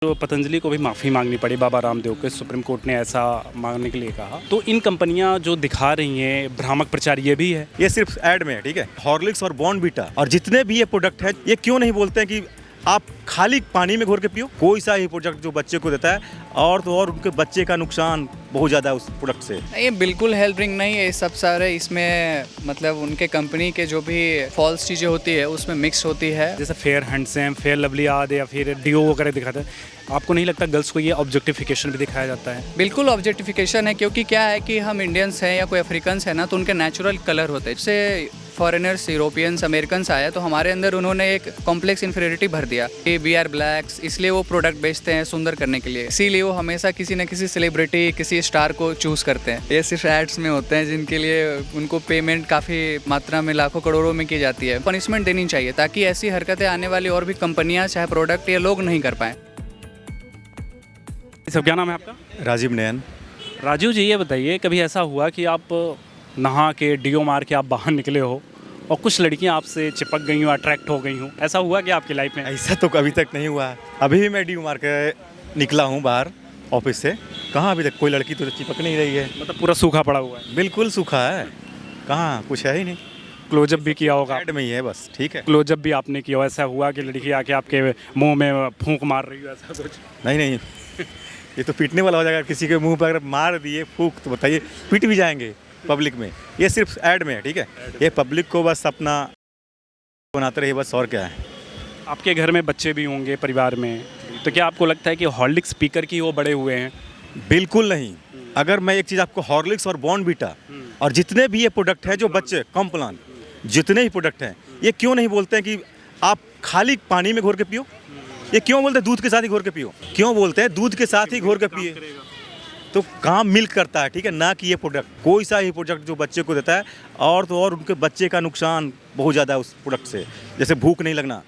तो पतंजलि को भी माफ़ी मांगनी पड़ी बाबा रामदेव को, सुप्रीम कोर्ट ने ऐसा मांगने के लिए कहा। तो इन कंपनियां जो दिखा रही हैं भ्रामक प्रचार, ये भी है। ये सिर्फ ऐड में है, ठीक है। हॉर्लिक्स और बॉर्नवीटा और जितने भी ये प्रोडक्ट है, ये क्यों नहीं बोलते हैं कि आप खाली पानी में घोर के पियो। कोई सा ही प्रोडक्ट जो बच्चे को देता है और तो और उनके बच्चे का नुकसान बहुत ज़्यादा है उस प्रोडक्ट से। ये बिल्कुल हेल्थ ड्रिंक नहीं है, ये सब सारे इसमें मतलब उनके कंपनी के जो भी फॉल्स चीज़ें होती है उसमें मिक्स होती है। जैसे फेयर हैंडसम, फेयर लवली आदि या फिर डीओ वगैरह दिखाते हैं। आपको नहीं लगता गर्ल्स को ये ऑब्जेक्टिफिकेशन भी दिखाया जाता है? बिल्कुल ऑब्जेक्टिफिकेशन है, क्योंकि क्या है कि हम इंडियंस हैं या कोई अफ्रीकन्स है ना, तो उनके नेचुरल कलर होते हैं। जैसे फॉरेनर्स, यूरोपियंस, अमेरिकन्स आए तो हमारे अंदर उन्होंने एक कॉम्प्लेक्स इन्फीरियरिटी भर दिया कि वी आर ब्लैक्स, इसलिए वो प्रोडक्ट बेचते हैं सुंदर करने के लिए। इसीलिए वो हमेशा किसी न किसी सेलिब्रिटी, किसी स्टार को चूज़ करते हैं। ये सिर्फ एड्स में होते हैं जिनके लिए उनको पेमेंट काफ़ी मात्रा में लाखों करोड़ों में की जाती है। पनिशमेंट देनी चाहिए ताकि ऐसी हरकतें आने वाली और भी कंपनियाँ चाहे प्रोडक्ट ये लोग नहीं कर पाएँ। सब क्या नाम है आपका? राजीव नयन। राजीव जी, ये बताइए कभी ऐसा हुआ कि आप नहा के डीओ मार के आप बाहर निकले हो और कुछ लड़कियां आपसे चिपक गई हो, अट्रैक्ट हो गई हो? ऐसा हुआ कि आपकी लाइफ में? ऐसा तो कभी तक नहीं हुआ। अभी भी मैं डी मार के निकला हूँ बाहर ऑफिस से। कहाँ अभी तक कोई लड़की तो चिपक नहीं रही है। मतलब पूरा सूखा पड़ा हुआ है? बिल्कुल सूखा है, कहाँ कुछ है ही नहीं। क्लोजअप भी किया होगा? ऐड में ही है बस, ठीक है। क्लोजअप भी आपने किया? ऐसा हुआ कि लड़की आके आपके मुंह में फूंक मार रही हो, ऐसा कुछ? नहीं ये तो पीटने वाला हो जाएगा। किसी के मुंह पर अगर मार दिए फूक तो बताइए, पीट भी जाएंगे पब्लिक में। ये सिर्फ ऐड में है, ठीक है। ये पब्लिक को बस अपना बनाते रहिए बस, और क्या है। आपके घर में बच्चे भी होंगे परिवार में, तो क्या आपको लगता है कि हॉर्लिक्स स्पीकर की वो बड़े हुए हैं? बिल्कुल नहीं। अगर मैं एक चीज़ आपको, हॉर्लिक्स और बॉर्नवीटा और जितने भी ये प्रोडक्ट हैं जो बच्चे, कॉम्प्लान, जितने ही प्रोडक्ट हैं, ये क्यों नहीं बोलते हैं कि आप खाली पानी में घोर के पियो। ये क्यों बोलते हैं दूध के साथ ही घोर के पियो? क्यों बोलते हैं दूध के साथ ही घोर के पिए? तो काम मिल्क करता है, ठीक है, ना कि ये प्रोडक्ट। कोई सा ही प्रोडक्ट जो बच्चे को देता है और तो और उनके बच्चे का नुकसान बहुत ज़्यादा है उस प्रोडक्ट से। जैसे भूख नहीं लगना,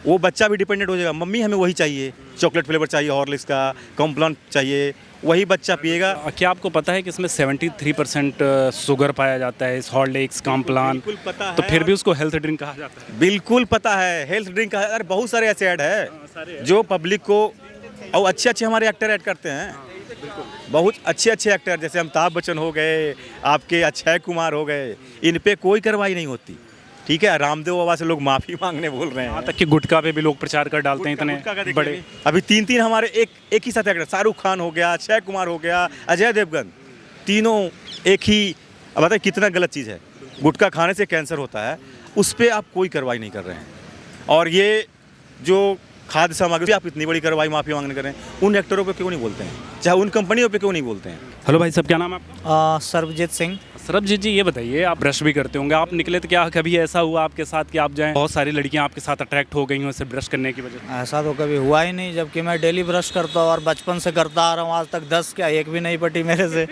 वो बच्चा भी डिपेंडेंट हो जाएगा, मम्मी हमें वही चाहिए, चॉकलेट फ्लेवर चाहिए, हॉर्लिक्स का, कॉम्प्लान चाहिए, वही बच्चा पिएगा। क्या आपको पता है कि इसमें 73% शुगर पाया जाता है इस हॉर्लिक्स, कॉम्प्लान? बिल्कुल पता है। तो फिर भी उसको हेल्थ ड्रिंक कहा जाता है? बिल्कुल पता है, हेल्थ ड्रिंक का है। अरे बहुत सारे ऐसे ऐड है जो पब्लिक को, और अच्छे हमारे एक्टर ऐड करते हैं। बहुत अच्छे एक्टर, जैसे अमिताभ बच्चन हो गए, आपके अक्षय कुमार हो गए, इन पे कोई कार्रवाई नहीं होती, ठीक है। रामदेव बाबा से लोग माफ़ी मांगने बोल रहे हैं। यहाँ तक कि गुटखा पे भी लोग प्रचार कर डालते हैं इतने बड़े। अभी तीन हमारे एक ही साथ एक्टर, शाहरुख खान हो गया, अक्षय कुमार हो गया, अजय देवगन, तीनों एक ही। अब बताइए कितना गलत चीज़ है। गुटखा खाने से कैंसर होता है, उस पर आप कोई कार्रवाई नहीं कर रहे हैं। और ये जो खाद्य सामग्री आप इतनी बड़ी कार्रवाई माफ़ी मांगने कर रहे हैं, उन एक्टरों पे क्यों नहीं बोलते हैं, चाहे उन कंपनियों पे क्यों नहीं बोलते हैं। हेलो भाई साहब, क्या नाम है आपका? सर्वजीत सिंह। सरबजीत जी, ये बताइए आप ब्रश भी करते होंगे, आप निकले तो क्या कभी ऐसा हुआ आपके साथ कि आप जाएं, बहुत सारी लड़कियां आपके साथ अट्रैक्ट हो गई हो इससे ब्रश करने की वजह से? ऐसा तो कभी हुआ ही नहीं, जबकि मैं डेली ब्रश करता हूँ और बचपन से करता आ रहा हूँ। आज तक 10 क्या एक भी नहीं पटी मेरे से।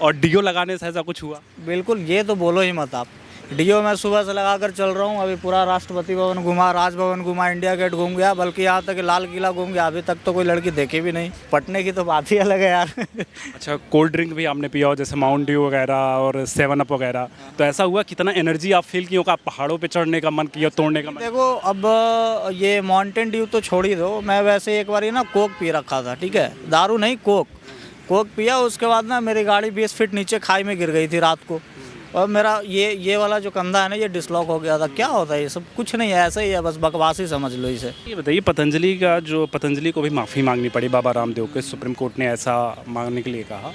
और डीओ लगाने से ऐसा कुछ हुआ? बिल्कुल, ये तो बोलो ही मत आप। डीओ मैं सुबह से लगा कर चल रहा हूँ। अभी पूरा राष्ट्रपति भवन घुमा, राजभवन घुमा, इंडिया गेट घूम गया, बल्कि यहाँ तक लाल किला घूम गया। अभी तक तो कोई लड़की देखी भी नहीं। पटने की तो बात ही अलग है यार। अच्छा, कोल्ड ड्रिंक भी आपने पिया हो, जैसे माउंट ड्यू वगैरह और 7 अप वगैरह, तो ऐसा हुआ कितना एनर्जी आप फील की होगा, आप पहाड़ों पे चढ़ने का मन किया, तोड़ने का मन? देखो, अब ये माउंटेन ड्यू तो छोड़ ही दो। मैं वैसे एक बार ना कोक पी रखा था, ठीक है, दारू नहीं, कोक पिया। उसके बाद ना मेरी गाड़ी 20 फीट नीचे खाई में गिर गई थी रात को, और मेरा ये वाला जो कंधा है ना, ये डिसलॉक हो गया था। क्या होता है ये सब? कुछ नहीं है, ऐसा ही है, बस बकवास ही समझ लो इसे। ये बताइए पतंजलि को भी माफ़ी मांगनी पड़ी बाबा रामदेव को, सुप्रीम कोर्ट ने ऐसा मांगने के लिए कहा।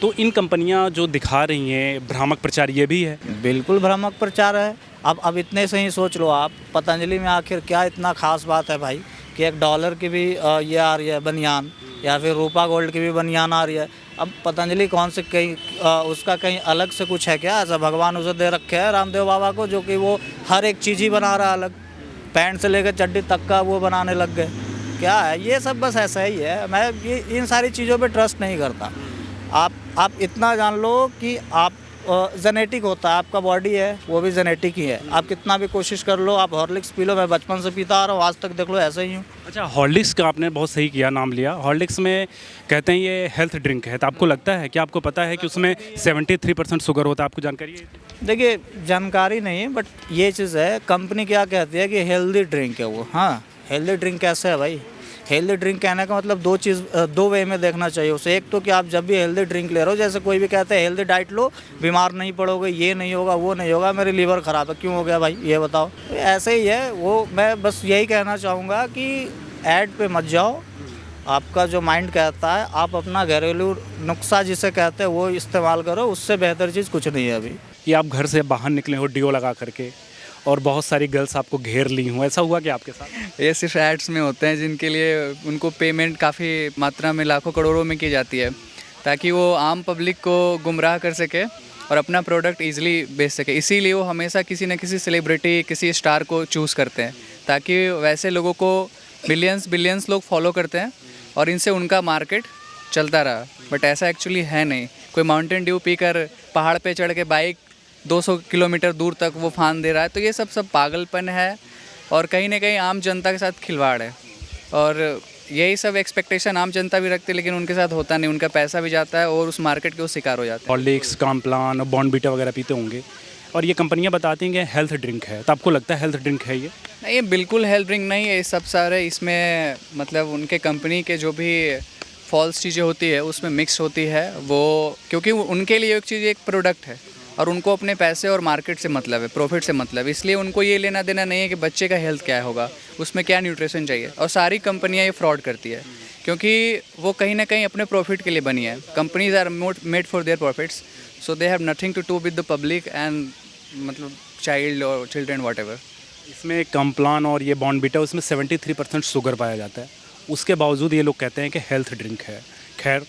तो इन कंपनियां जो दिखा रही हैं भ्रामक प्रचार, ये भी है? बिल्कुल भ्रामक प्रचार है। अब इतने से ही सोच लो आप, पतंजलि में आखिर क्या इतना खास बात है भाई कि $1 की भी ये आ रही है बनियान, या फिर रूपा गोल्ड की भी बनियान आ रही है। अब पतंजलि कौन से कहीं उसका कहीं अलग से कुछ है क्या? ऐसा भगवान उसे दे रखे है रामदेव बाबा को, जो कि वो हर एक चीज़ ही बना रहा है अलग, पैंट से लेकर चड्डी तक का वो बनाने लग गए। क्या है ये सब? बस ऐसा ही है। मैं ये इन सारी चीज़ों पे ट्रस्ट नहीं करता। आप इतना जान लो कि आप जेनेटिक होता है, आपका बॉडी है वो भी जेनेटिक ही है। आप कितना भी कोशिश कर लो, आप हॉर्लिक्स पी लो, मैं बचपन से पीता आ रहा हूँ, आज तक देख लो ऐसे ही हूँ। अच्छा, हॉर्लिक्स का आपने बहुत सही किया, नाम लिया। हॉर्लिक्स में कहते हैं ये हेल्थ ड्रिंक है, तो आपको लगता है कि आपको पता है कि उसमें 73% शुगर होता है? आपको जानकारी है? देखिए जानकारी नहीं है, बट ये चीज़ है, कंपनी क्या कहती है कि हेल्दी ड्रिंक है वो। हाँ, हेल्दी ड्रिंक कैसे है भाई? हेल्दी ड्रिंक कहने का मतलब दो वे में देखना चाहिए उसे। एक तो कि आप जब भी हेल्दी ड्रिंक ले रहे हो, जैसे कोई भी कहता है हेल्दी डाइट लो, बीमार नहीं पड़ोगे, ये नहीं होगा, वो नहीं होगा, मेरी लीवर ख़राब है, क्यों हो गया भाई ये बताओ? तो ऐसे ही है वो। मैं बस यही कहना चाहूँगा कि ऐड पे मत जाओ। आपका जो माइंड कहता है, आप अपना घरेलू नुस्खा जिसे कहते हैं वो इस्तेमाल करो, उससे बेहतर चीज़ कुछ नहीं है अभी। कि आप घर से बाहर निकले हो डिओ लगा करके और बहुत सारी गर्ल्स आपको घेर ली हूँ, ऐसा हुआ क्या आपके साथ? ये सिर्फ एड्स में होते हैं जिनके लिए उनको पेमेंट काफ़ी मात्रा में लाखों करोड़ों में की जाती है, ताकि वो आम पब्लिक को गुमराह कर सके और अपना प्रोडक्ट ईजिली बेच सके। इसीलिए वो हमेशा किसी न किसी सेलिब्रिटी, किसी स्टार को चूज़ करते हैं, ताकि वैसे लोगों को बिलियंस लोग फॉलो करते हैं और इनसे उनका मार्केट चलता रहा। बट ऐसा एक्चुअली है नहीं। कोई माउंटेन ड्यू पीकर पहाड़ पे चढ़ के बाइक 200 किलोमीटर दूर तक वो फान दे रहा है, तो ये सब पागलपन है और कहीं ना कहीं आम जनता के साथ खिलवाड़ है। और यही सब एक्सपेक्टेशन आम जनता भी रखती है, लेकिन उनके साथ होता नहीं, उनका पैसा भी जाता है और उस मार्केट के वो शिकार हो जाते हैं। हॉर्लिक्स, कॉम्प्लान और बॉर्नवीटा वगैरह पीते होंगे और ये कंपनियां बताती हैं कि हेल्थ ड्रिंक है, तो आपको लगता है हेल्थ ड्रिंक है ये? नहीं, ये बिल्कुल हेल्थ ड्रिंक नहीं है। ये सब सारे इसमें मतलब उनके कंपनी के जो भी फॉल्स चीज़ें होती है उसमें मिक्स होती है वो, क्योंकि उनके लिए एक चीज़ एक प्रोडक्ट है और उनको अपने पैसे और मार्केट से मतलब है, प्रॉफिट से मतलब है। इसलिए उनको ये लेना देना नहीं है कि बच्चे का हेल्थ क्या होगा, उसमें क्या न्यूट्रिशन चाहिए। और सारी कंपनियां ये फ्रॉड करती है, क्योंकि वो कहीं ना कहीं अपने प्रॉफिट के लिए बनी है। Companies are made for their profits, so they have nothing to do with the public and मतलब चाइल्ड और चिल्ड्रन वॉट एवर। इसमें कॉम्प्लान और ये बॉर्नवीटा, उसमें 73% शुगर पाया जाता है, उसके बावजूद ये लोग कहते हैं कि हेल्थ ड्रिंक है। खैर,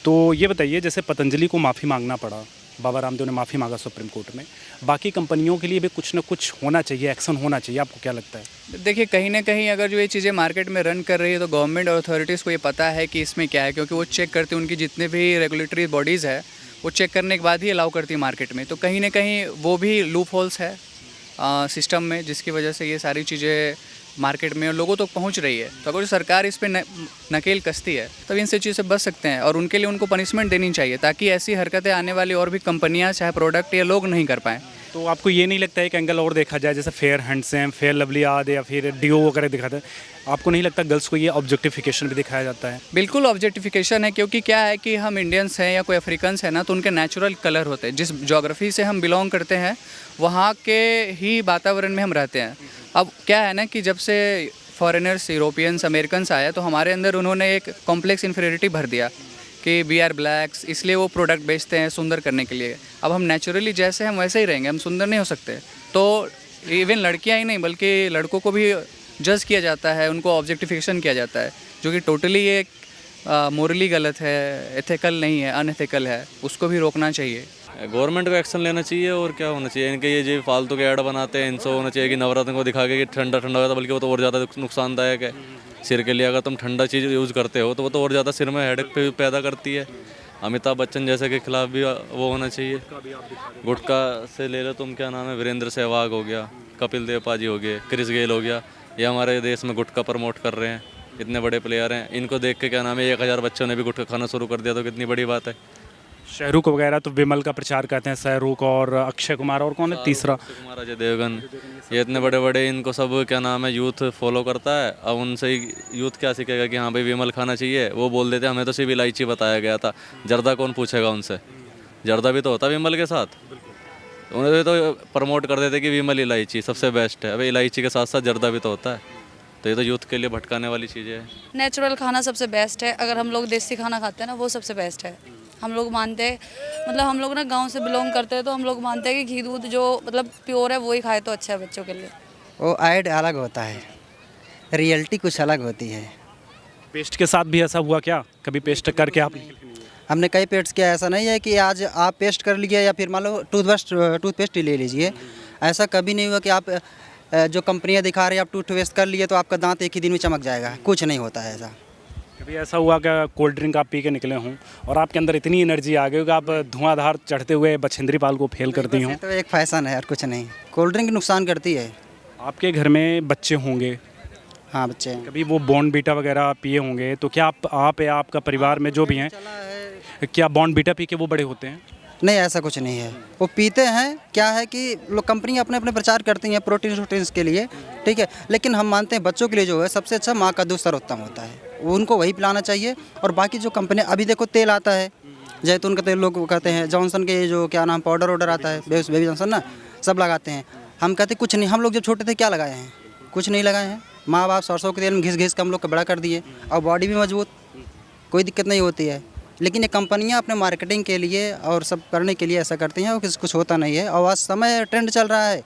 तो ये बताइए, जैसे पतंजलि को माफ़ी मांगना पड़ा, बाबा रामदेव ने माफ़ी मांगा सुप्रीम कोर्ट में, बाकी कंपनियों के लिए भी कुछ ना कुछ होना चाहिए, एक्शन होना चाहिए, आपको क्या लगता है? देखिए, कहीं ना कहीं अगर जो ये चीज़ें मार्केट में रन कर रही है तो गवर्नमेंट और अथॉरिटीज़ को ये पता है कि इसमें क्या है, क्योंकि वो चेक करती है, उनकी जितने भी रेगुलेटरी बॉडीज़ है वो चेक करने के बाद ही अलाउ करती है मार्केट में। तो कहीं ना कहीं वो भी लूप होल्स है सिस्टम में, जिसकी वजह से ये सारी चीज़ें मार्केट में लोगों तक पहुंच रही है। तो अगर सरकार इस पे नकेल कसती है तब इनसे चीज़ से बच सकते हैं और उनके लिए उनको पनिशमेंट देनी चाहिए, ताकि ऐसी हरकतें आने वाली और भी कंपनियां चाहे प्रोडक्ट या लोग नहीं कर पाएँ। तो आपको ये नहीं लगता है एक एंगल और देखा जाए, जैसे फेयर हैंडसम, फेयर लवली आद या फिर डीओ वगैरह दिखाते हैं, आपको नहीं लगता गर्ल्स को ये ऑब्जेक्टिफिकेशन भी दिखाया जाता है? बिल्कुल ऑब्जेक्टिफिकेशन है, क्योंकि क्या है कि हम इंडियंस हैं या कोई अफ्रीकन्स है ना, तो उनके नेचुरल कलर होते हैं। जिस जोग्राफी से हम बिलोंग करते हैं वहाँ के ही वातावरण में हम रहते हैं। अब क्या है ना कि जब से फॉरेनर्स, यूरोपियंस, अमेरिकन्स आए तो हमारे अंदर उन्होंने एक कॉम्प्लेक्स इन्फीरियरिटी भर दिया कि वी आर ब्लैक्स, इसलिए वो प्रोडक्ट बेचते हैं सुंदर करने के लिए। अब हम नेचुरली जैसे हम वैसे ही रहेंगे, हम सुंदर नहीं हो सकते। तो इवन लड़कियां ही नहीं बल्कि लड़कों को भी जज किया जाता है, उनको ऑब्जेक्टिफिकेशन किया जाता है, जो कि टोटली एक मोरली गलत है, एथिकल नहीं है, अनएथिकल है। उसको भी रोकना चाहिए। गवर्नमेंट को एक्शन लेना चाहिए और क्या होना चाहिए। इनके ये जो फालतू के ऐड बनाते हैं, इनसे होना चाहिए कि नवरत्न को दिखा के कि ठंडा ठंडा होता है, बल्कि वो तो और ज़्यादा नुकसानदायक है सिर के लिए। अगर तुम ठंडा चीज़ यूज़ करते हो तो वो तो और ज़्यादा सिर में हेडेक पैदा करती है। अमिताभ बच्चन जैसे के खिलाफ भी वो होना चाहिए। गुटखा से ले लो तुम, क्या नाम है, वीरेंद्र सहवाग हो गया, कपिल देव पाजी हो गए, क्रिस गेल हो गया, ये हमारे देश में गुटखा प्रमोट कर रहे हैं। इतने बड़े प्लेयर हैं, इनको देख के क्या नाम है 1000 बच्चों ने भी गुटखा खाना शुरू कर दिया, तो कितनी बड़ी बात है। शाहरुख वगैरह तो विमल का प्रचार करते हैं, शाहरुख और अक्षय कुमार और कौन है तीसरा, कुमार, अजय देवगन, ये इतने बड़े बड़े, इनको सब क्या नाम है यूथ फॉलो करता है। अब उनसे यूथ क्या सीखेगा कि हाँ भाई विमल खाना चाहिए। वो बोल देते हमें तो सिर्फ इलायची बताया गया था, जर्दा कौन पूछेगा उनसे, जर्दा भी तो होता विमल के साथ। उन्हें तो प्रमोट कर देते कि विमल इलायची सबसे बेस्ट है। अभी इलायची के साथ साथ जर्दा भी तो होता है। तो ये तो यूथ के लिए भटकाने वाली चीज़ें हैं। नेचुरल खाना सबसे बेस्ट है। अगर हम लोग देसी खाना खाते हैं ना, वो सबसे बेस्ट है। हम लोग मानते हैं, मतलब हम लोग ना गांव से बिलोंग करते हैं, तो हम लोग मानते हैं कि घी दूध जो मतलब प्योर है वो ही खाए तो अच्छा है बच्चों के लिए। वो ऐड अलग होता है, रियलिटी कुछ अलग होती है। पेस्ट के साथ भी ऐसा हुआ क्या? कभी पेस्ट करके आप? हमने कई पेस्ट किया, ऐसा नहीं है कि आज आप पेस्ट कर लीजिए या फिर मान लो टूथपेस्ट ही ले लीजिए। ऐसा कभी नहीं हुआ कि आप जो कंपनियां दिखा रही है आप टूथपेस्ट कर लिए तो आपका दांत एक ही दिन में चमक जाएगा, कुछ नहीं होता है ऐसा। कभी ऐसा हुआ कि कोल्ड ड्रिंक आप पी के निकले हों और आपके अंदर इतनी एनर्जी आ गई हो कि आप धुआंधार चढ़ते हुए बछेंद्री पाल को फेल कर दी हों? तो एक फैशन है और कुछ नहीं। कोल्ड ड्रिंक नुकसान करती है। आपके घर में बच्चे होंगे, हाँ बच्चे हैं। कभी वो बॉर्नवीटा वगैरह पिए होंगे, तो क्या आप या आपका परिवार में जो भी हैं, क्या बॉर्नवीटा पी के वो बड़े होते हैं? नहीं, ऐसा कुछ नहीं है। वो पीते हैं, क्या है कि लोग कंपनी अपने अपने प्रचार करती हैं प्रोटीन शोटीन्स के लिए, ठीक है, लेकिन हम मानते हैं बच्चों के लिए जो है सबसे अच्छा माँ का दूध सर्वोत्तम होता है, उनको वही पिलाना चाहिए। और बाकी जो कंपनी अभी देखो तेल आता है, जैतून का तेल लोग कहते हैं, जॉनसन के जो क्या नाम पाउडर ऑर्डर आता है, बेबी जॉनसन ना, सब लगाते हैं। हम कहते कुछ नहीं, हम लोग जब छोटे थे क्या लगाए हैं, कुछ नहीं लगाए हैं। माँ बाप सरसों के तेल में घिस घिस के हम लोग को बड़ा कर दिए और बॉडी भी मजबूत, कोई दिक्कत नहीं होती है। लेकिन ये कंपनियां अपने मार्केटिंग के लिए और सब करने के लिए ऐसा करती हैं और कुछ होता नहीं है। और आज समय ट्रेंड चल रहा है,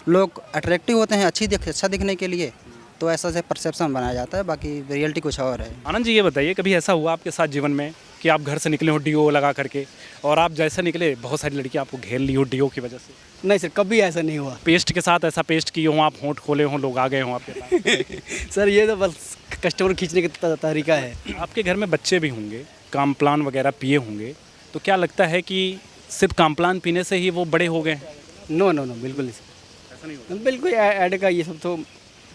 लोग अट्रैक्टिव होते हैं अच्छा दिखने के लिए, तो ऐसा से परसेप्शन बनाया जाता है, बाकी रियलिटी कुछ और है। आनंद जी, ये बताइए कभी ऐसा हुआ आपके साथ जीवन में कि आप घर से निकले हो डीओ लगा करके और आप जैसे निकले बहुत सारी लड़कियां आपको घेर ली हो डीओ की वजह से? नहीं सर, कभी ऐसा नहीं हुआ। पेस्ट के साथ ऐसा पेस्ट किए हो, आप होंठ खोले हों, लोग आ गए हों आपके पास? सर ये तो बस कस्टमर खींचने का तरीका है। आपके घर में बच्चे भी होंगे, कामप्लान वगैरह पिए होंगे, तो क्या लगता है कि सिर्फ कामप्लान पीने से ही वो बड़े हो गए? नो नो नो, बिल्कुल नहीं सर, ऐसा नहीं होता। बिल्कुल ऐड का ये सब तो।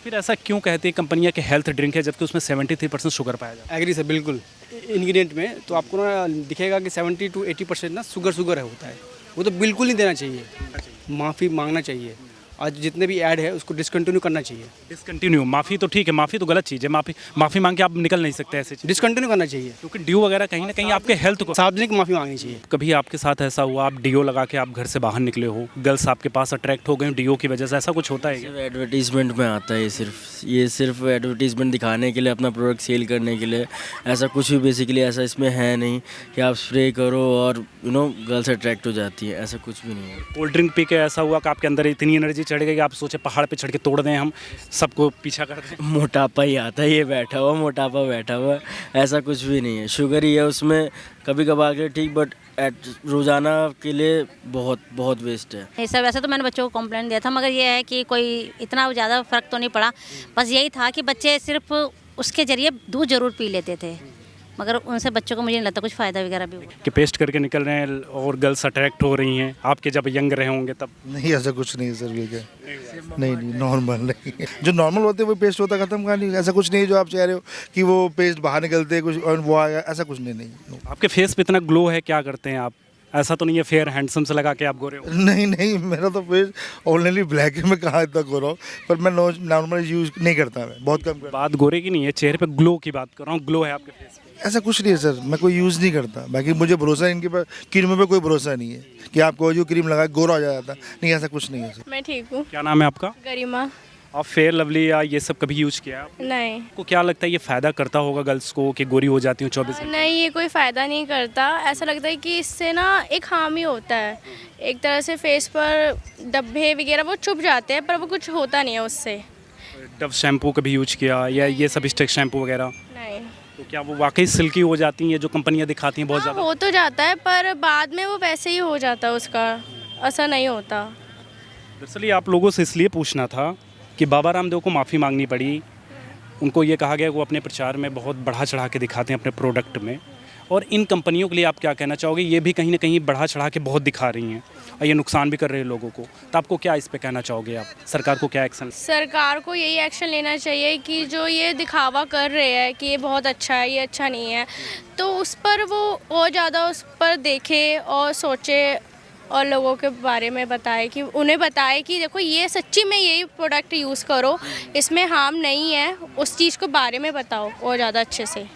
फिर ऐसा क्यों कहती है कंपनियां कि हेल्थ ड्रिंक है जबकि उसमें 73% शुगर पाया जाता एग्री सर, बिल्कुल। इंग्रेडिएंट में तो आपको ना दिखेगा कि 70 to 80% ना शुगर होता है, वो तो बिल्कुल नहीं देना चाहिए, माफ़ी मांगना चाहिए। आज जितने भी ऐड है उसको डिसकंटिन्यू करना चाहिए। डिसकंटिन्यू? माफ़ी तो ठीक है, माफ़ी तो गलत चीज़ है, माफ़ी मांग के आप निकल नहीं सकते ऐसे चीज़, डिसकंटिन्यू करना चाहिए, क्योंकि ड्यू वगैरह कहीं ना कहीं आपके हेल्थ को। सार्वजनिक माफ़ी मांगनी चाहिए। कभी आपके साथ ऐसा हुआ आप डीओ लगा के आप घर से बाहर निकले हो, गर्ल्स आपके पास अट्रैक्ट हो गए डीओ की वजह से, ऐसा कुछ होता है क्या? एडवर्टीजमेंट में आता है ये सिर्फ एडवर्टीजमेंट दिखाने के लिए, अपना प्रोडक्ट सेल करने के लिए। ऐसा कुछ भी बेसिकली ऐसा इसमें है नहीं कि आप स्प्रे करो और गर्ल्स अट्रैक्ट हो जाती है, ऐसा कुछ भी नहीं है। कोल्ड ड्रिंक पी के ऐसा हुआ कि आपके अंदर इतनी एनर्जी चढ़ गई कि आप सोचे पहाड़ पे चढ़ के तोड़ दें, हम सबको पीछा कर दें? मोटापा ही आता है, ये मोटापा बैठा हुआ, ऐसा कुछ भी नहीं है। शुगर ही है उसमें, कभी कभार के ठीक, बट रोज़ाना के लिए बहुत वेस्ट है ये सब। वैसे तो मैंने बच्चों को कंप्लेंट दिया था, मगर ये है कि कोई इतना ज़्यादा फ़र्क तो नहीं पड़ा। बस यही था कि बच्चे सिर्फ उसके ज़रिए दूध ज़रूर पी लेते थे, मगर उनसे बच्चों को मुझे नहीं लगता कुछ फ़ायदा वगैरह भी हुआ। कि पेस्ट करके निकल रहे हैं और गर्ल्स अट्रैक्ट हो रही हैं, आपके जब यंग रहे होंगे तब? नहीं, ऐसा कुछ नहीं है सर, ये क्या नहीं नॉर्मल नहीं है। जो नॉर्मल होते हैं वो पेस्ट होता खत्म कहानी। ऐसा कुछ नहीं है जो आप कह रहे हो कि वो पेस्ट बाहर निकलते कुछ और वो आएगा, ऐसा कुछ नहीं। आपके फेस पे इतना ग्लो है, क्या करते हैं आप? ऐसा तो नहीं है फेयर हैंडसम से लगा के आप गोरे हो? नहीं, मेरा तो फेस ओनली ब्लैक है, मैं कहाँ इतना गोरा हूँ, पर मैं नॉर्मल यूज़ नहीं करता, मैं बहुत कम करता। बात गोरे की नहीं है, चेहरे पे ग्लो की बात कर रहा हूँ, ग्लो है आपके फेस पे? ऐसा कुछ नहीं है सर, मैं कोई यूज़ नहीं करता। बाकी मुझे भरोसा है इनके पर, क्रीमों पे कोई भरोसा नहीं है कि आपको जो क्रीम लगा गोरा हो जाता, नहीं ऐसा कुछ नहीं है सर। मैं ठीक हूँ। क्या नाम है आपका? गरिमा। आप फेयर लवली या ये सब कभी यूज किया? नहीं। आपको क्या लगता है ये फ़ायदा करता होगा गर्ल्स को कि गोरी हो जाती हूँ 24 घंटे? नहीं, ये कोई फ़ायदा नहीं करता। ऐसा लगता है कि इससे ना एक हार्म ही होता है, एक तरह से फेस पर धब्बे वगैरह वो छुप जाते हैं, पर वो कुछ होता नहीं है उससे। डव शैम्पू कभी यूज किया या ये सब स्टिक शैम्पू वगैरह? नहीं। तो क्या वो वाकई सिल्की हो जाती हैं जो कंपनियां दिखाती हैं बहुत ज़्यादा? हो तो जाता है, पर बाद में वो वैसे ही हो जाता है, उसका असर नहीं होता। दरअसल ये आप लोगों से इसलिए पूछना था कि बाबा रामदेव को माफ़ी मांगनी पड़ी, उनको ये कहा गया कि वो अपने प्रचार में बहुत बढ़ा चढ़ा के दिखाते हैं अपने प्रोडक्ट में, और इन कंपनियों के लिए आप क्या कहना चाहोगे? ये भी कहीं ना कहीं बढ़ा चढ़ा के बहुत दिखा रही हैं और ये नुकसान भी कर रहे हैं लोगों को, तो आपको क्या इस पे कहना चाहोगे? आप सरकार को क्या एक्शन? सरकार को यही एक्शन लेना चाहिए कि जो ये दिखावा कर रहे हैं कि ये बहुत अच्छा है, ये अच्छा नहीं है, तो उस पर वो और ज़्यादा उस पर देखे और सोचे और लोगों के बारे में बताए, कि उन्हें बताए कि देखो ये सच्ची में यही प्रोडक्ट यूज़ करो, इसमें हार्म नहीं है, उस चीज़ को बारे में बताओ और ज़्यादा अच्छे से।